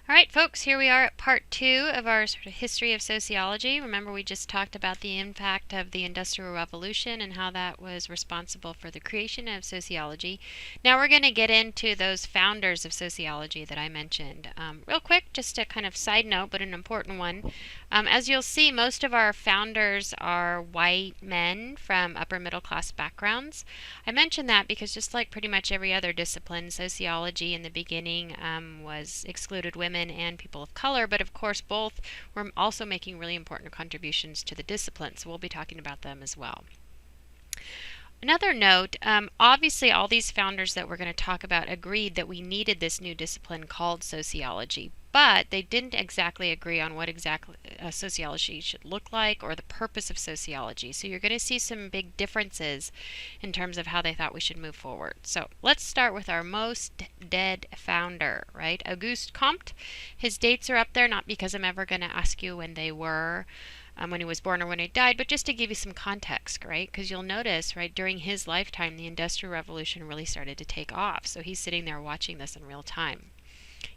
All right, folks, here we are at part 2 of our sort of history of sociology. Remember, we just talked about the impact of the Industrial Revolution and how that was responsible for the creation of sociology. Now we're going to get into those founders of sociology that I mentioned. Real quick, just a kind of side note, but an important one. As you'll see, most of our founders are white men from upper middle class backgrounds. I mention that because just like pretty much every other discipline, sociology in the beginning was excluded women and people of color, but of course both were also making really important contributions to the discipline, so we'll be talking about them as well. Another note, obviously all these founders that we're going to talk about agreed that we needed this new discipline called sociology, but they didn't exactly agree on what exactly sociology should look like or the purpose of sociology. So you're going to see some big differences in terms of how they thought we should move forward. So let's start with our most dead founder, right? Auguste Comte. His dates are up there, not because I'm ever going to ask you when they were, when he was born or when he died, but just to give you some context, right? Because you'll notice, right, during his lifetime, the Industrial Revolution really started to take off. So he's sitting there watching this in real time.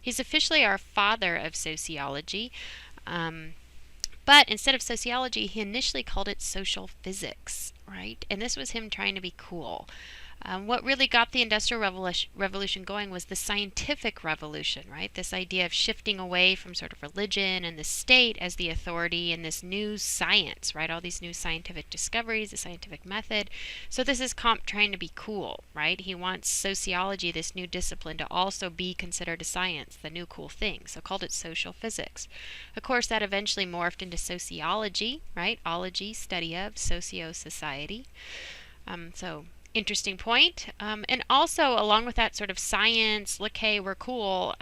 He's officially our father of sociology, but instead of sociology, he initially called it social physics, right? And this was him trying to be cool. What really got the Industrial Revolution going was the scientific revolution, right? This idea of shifting away from sort of religion and the state as the authority and this new science, right? All these new scientific discoveries, the scientific method. So this is Comte trying to be cool, right? He wants sociology, this new discipline, to also be considered a science, the new cool thing. So called it social physics. Of course, that eventually morphed into sociology, right? Ology, study of, socio-society. Interesting point. And also, along with that sort of science, look, hey, we're cool,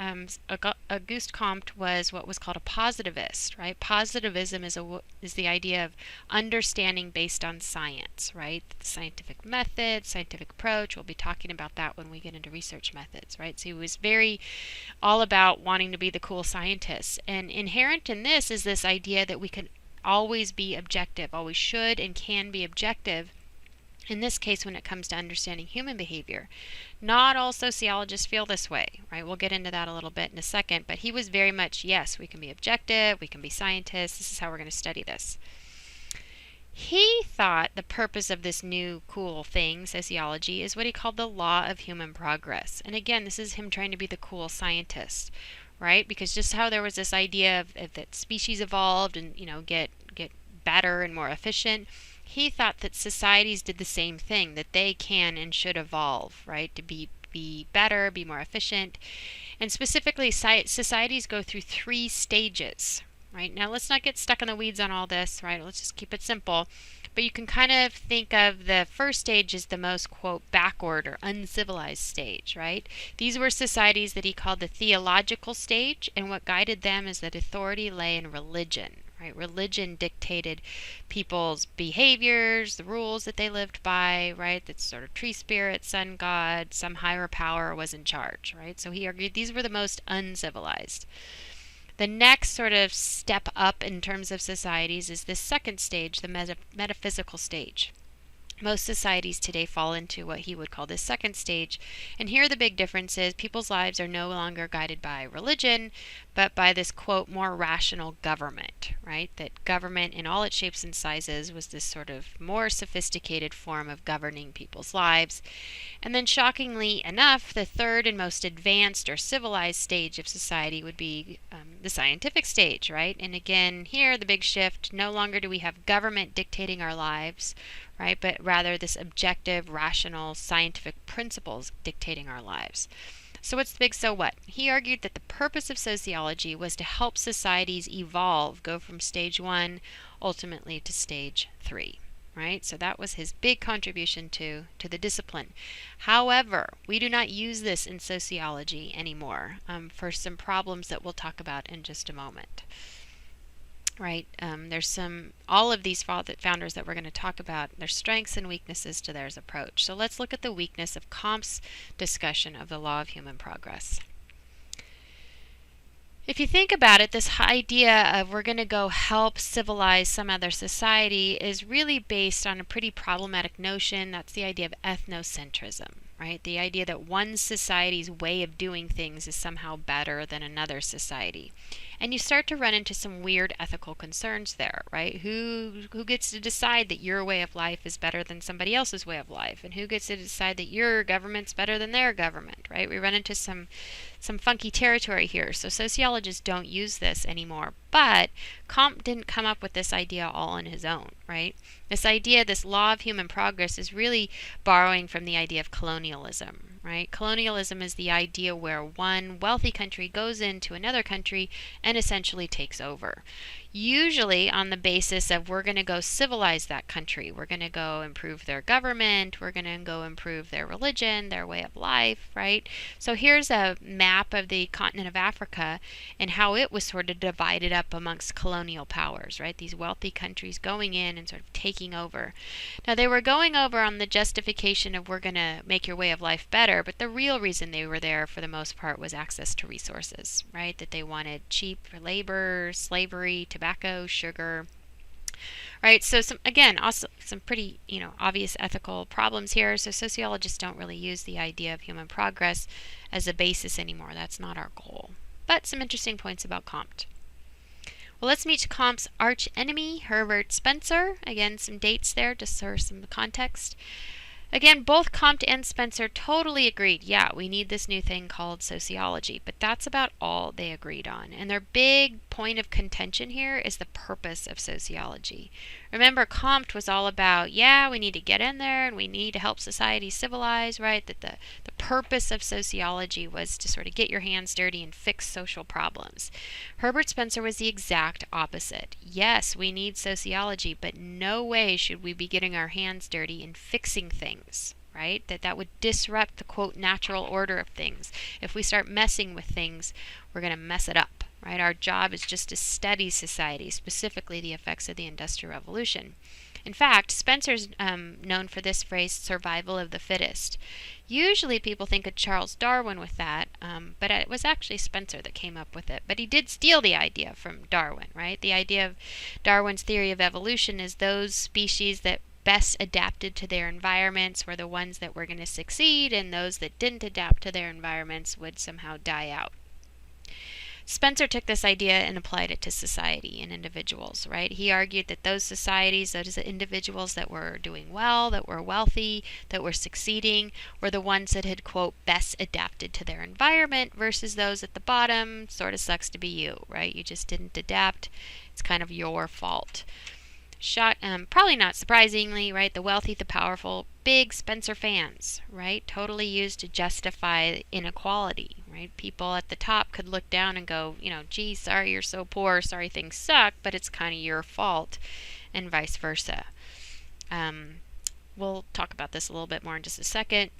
Auguste Comte was what was called a positivist, right? Positivism is the idea of understanding based on science, right? The scientific method, scientific approach. We'll be talking about that when we get into research methods, right? So he was very all about wanting to be the cool scientist. And inherent in this is this idea that we can always be objective, always should and can be objective. In this case, when it comes to understanding human behavior. Not all sociologists feel this way, right? We'll get into that a little bit in a second, but he was very much, yes, we can be objective, we can be scientists, this is how we're going to study this. He thought the purpose of this new cool thing, sociology, is what he called the law of human progress. And again, this is him trying to be the cool scientist, right? Because just how there was this idea of that species evolved and, get better and more efficient, he thought that societies did the same thing, that they can and should evolve, right, to be better, be more efficient. And specifically, societies go through 3 stages, right? Now, let's not get stuck in the weeds on all this, right? Let's just keep it simple. But you can kind of think of the first stage as the most, quote, backward or uncivilized stage, right? These were societies that he called the theological stage, and what guided them is that authority lay in religion. Right? Religion dictated people's behaviors, the rules that they lived by, right? That sort of tree spirit, sun god, some higher power was in charge, right? So he argued these were the most uncivilized. The next sort of step up in terms of societies is this second stage, the metaphysical stage. Most societies today fall into what he would call this second stage. And here the big difference is people's lives are no longer guided by religion, but by this, quote, more rational government, right? That government in all its shapes and sizes was this sort of more sophisticated form of governing people's lives. And then shockingly enough, the third and most advanced or civilized stage of society would be the scientific stage, right? And again, here the big shift, no longer do we have government dictating our lives, right? But rather this objective, rational, scientific principles dictating our lives. So what's the big so what? He argued that the purpose of sociology was to help societies evolve, go from stage 1 ultimately to stage 3. Right? So that was his big contribution to the discipline. However, we do not use this in sociology anymore for some problems that we'll talk about in just a moment. Right? There's all of these founders that we're going to talk about, their strengths and weaknesses to their approach. So let's look at the weakness of Comte's discussion of the law of human progress. If you think about it, this idea of we're going to go help civilize some other society is really based on a pretty problematic notion. That's the idea of ethnocentrism, right? The idea that one society's way of doing things is somehow better than another society. And you start to run into some weird ethical concerns there, right? Who gets to decide that your way of life is better than somebody else's way of life? And who gets to decide that your government's better than their government, right? We run into some funky territory here. So sociologists don't use this anymore. But Comte didn't come up with this idea all on his own, right? This idea, this law of human progress, is really borrowing from the idea of colonialism, right? Colonialism is the idea where one wealthy country goes into another country and essentially takes over. Usually on the basis of we're going to go civilize that country. We're going to go improve their government. We're going to go improve their religion, their way of life, right? So here's a map of the continent of Africa and how it was sort of divided up amongst colonial powers, right? These wealthy countries going in and sort of taking over. Now they were going over on the justification of we're going to make your way of life better, but the real reason they were there for the most part was access to resources, right? That they wanted cheap labor, slavery, tobacco, sugar, right? So also some pretty, obvious ethical problems here. So sociologists don't really use the idea of human progress as a basis anymore. That's not our goal. But some interesting points about Comte. Well, let's meet Comte's arch enemy, Herbert Spencer. Again, some dates there just for some context. Again, both Comte and Spencer totally agreed, yeah, we need this new thing called sociology, but that's about all they agreed on. And their big point of contention here is the purpose of sociology. Remember, Comte was all about, yeah, we need to get in there and we need to help society civilize, right? That the purpose of sociology was to sort of get your hands dirty and fix social problems. Herbert Spencer was the exact opposite. Yes, we need sociology, but no way should we be getting our hands dirty and fixing things, right? That would disrupt the, quote, natural order of things. If we start messing with things, we're going to mess it up, right? Our job is just to study society, specifically the effects of the Industrial Revolution. In fact, Spencer's known for this phrase, survival of the fittest. Usually people think of Charles Darwin with that, but it was actually Spencer that came up with it. But he did steal the idea from Darwin, right? The idea of Darwin's theory of evolution is those species that best adapted to their environments were the ones that were going to succeed, and those that didn't adapt to their environments would somehow die out. Spencer took this idea and applied it to society and individuals, right? He argued that those societies, those individuals that were doing well, that were wealthy, that were succeeding, were the ones that had, quote, best adapted to their environment versus those at the bottom, sort of sucks to be you, right? You just didn't adapt. It's kind of your fault. Probably not surprisingly, right? The wealthy, the powerful, big Spencer fans, right? Totally used to justify inequality, right? People at the top could look down and go, gee, sorry you're so poor, sorry things suck, but it's kind of your fault, and vice versa. We'll talk about this a little bit more in just a second.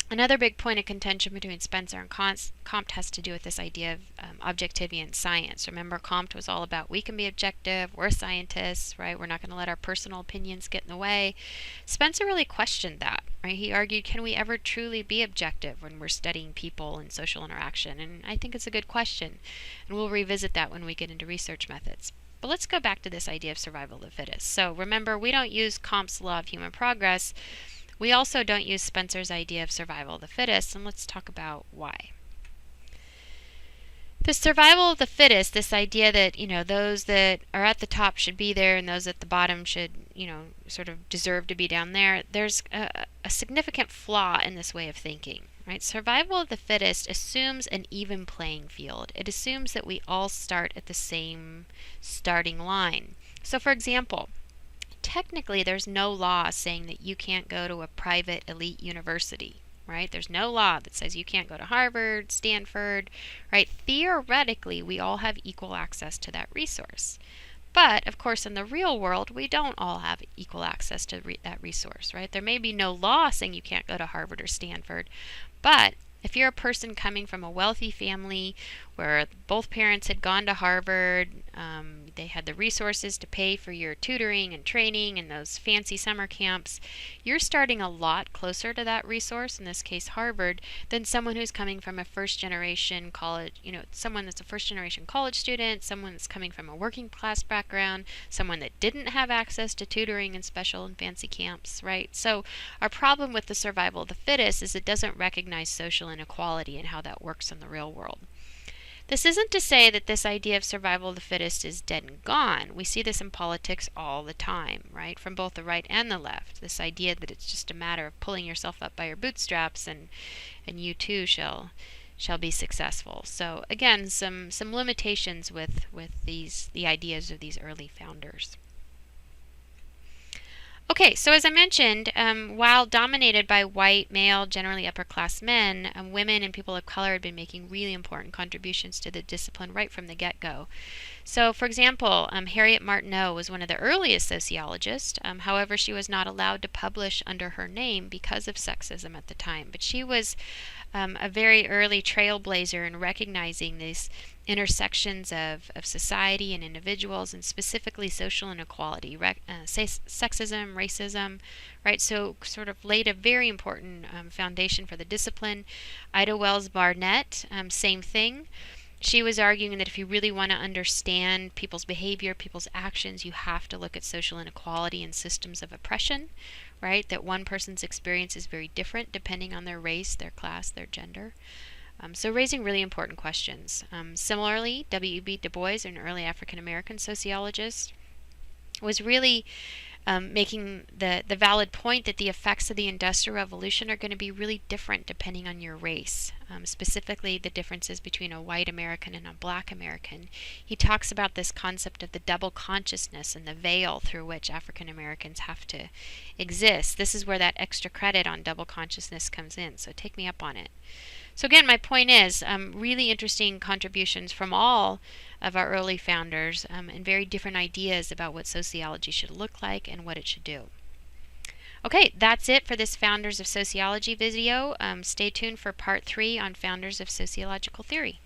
Another big point of contention between Spencer and Comte has to do with this idea of objectivity in science. Remember, Comte was all about we can be objective, we're scientists, right? We're not going to let our personal opinions get in the way. Spencer really questioned that, right? He argued, can we ever truly be objective when we're studying people and social interaction? And I think it's a good question, and we'll revisit that when we get into research methods. But let's go back to this idea of survival of the fittest. So remember, we don't use Comte's law of human progress. We also don't use Spencer's idea of survival of the fittest, and let's talk about why. The survival of the fittest, this idea that, those that are at the top should be there and those at the bottom should, sort of deserve to be down there, there's a significant flaw in this way of thinking, right? Survival of the fittest assumes an even playing field. It assumes that we all start at the same starting line. So, for example, technically there's no law saying that you can't go to a private elite university, right? There's no law that says you can't go to Harvard, Stanford, right? Theoretically, we all have equal access to that resource. But, of course, in the real world, we don't all have equal access to that resource, right? There may be no law saying you can't go to Harvard or Stanford, but if you're a person coming from a wealthy family where both parents had gone to Harvard, they had the resources to pay for your tutoring and training and those fancy summer camps. You're starting a lot closer to that resource, in this case Harvard, than someone who's coming from a first generation college, someone that's a first generation college student, someone that's coming from a working class background, someone that didn't have access to tutoring and special and fancy camps, right? So our problem with the survival of the fittest is it doesn't recognize social inequality and how that works in the real world. This isn't to say that this idea of survival of the fittest is dead and gone. We see this in politics all the time, right? From both the right and the left. This idea that it's just a matter of pulling yourself up by your bootstraps and you too shall be successful. So again, some limitations with the ideas of these early founders. Okay, so as I mentioned, while dominated by white, male, generally upper-class men, women and people of color had been making really important contributions to the discipline right from the get-go. So, for example, Harriet Martineau was one of the earliest sociologists. However, she was not allowed to publish under her name because of sexism at the time. But she was a very early trailblazer in recognizing these intersections of society and individuals, and specifically social inequality, sexism, racism, right? So sort of laid a very important foundation for the discipline. Ida Wells Barnett, same thing. She was arguing that if you really want to understand people's behavior, people's actions, you have to look at social inequality and systems of oppression, right? That one person's experience is very different depending on their race, their class, their gender. So raising really important questions. Similarly, W.E.B. Du Bois, an early African American sociologist, was really making the valid point that the effects of the Industrial Revolution are going to be really different depending on your race, specifically the differences between a white American and a black American. He talks about this concept of the double consciousness and the veil through which African Americans have to exist. This is where that extra credit on double consciousness comes in, so take me up on it. So again, my point is really interesting contributions from all of our early founders and very different ideas about what sociology should look like and what it should do. Okay, that's it for this Founders of Sociology video. Stay tuned for part 3 on Founders of Sociological Theory.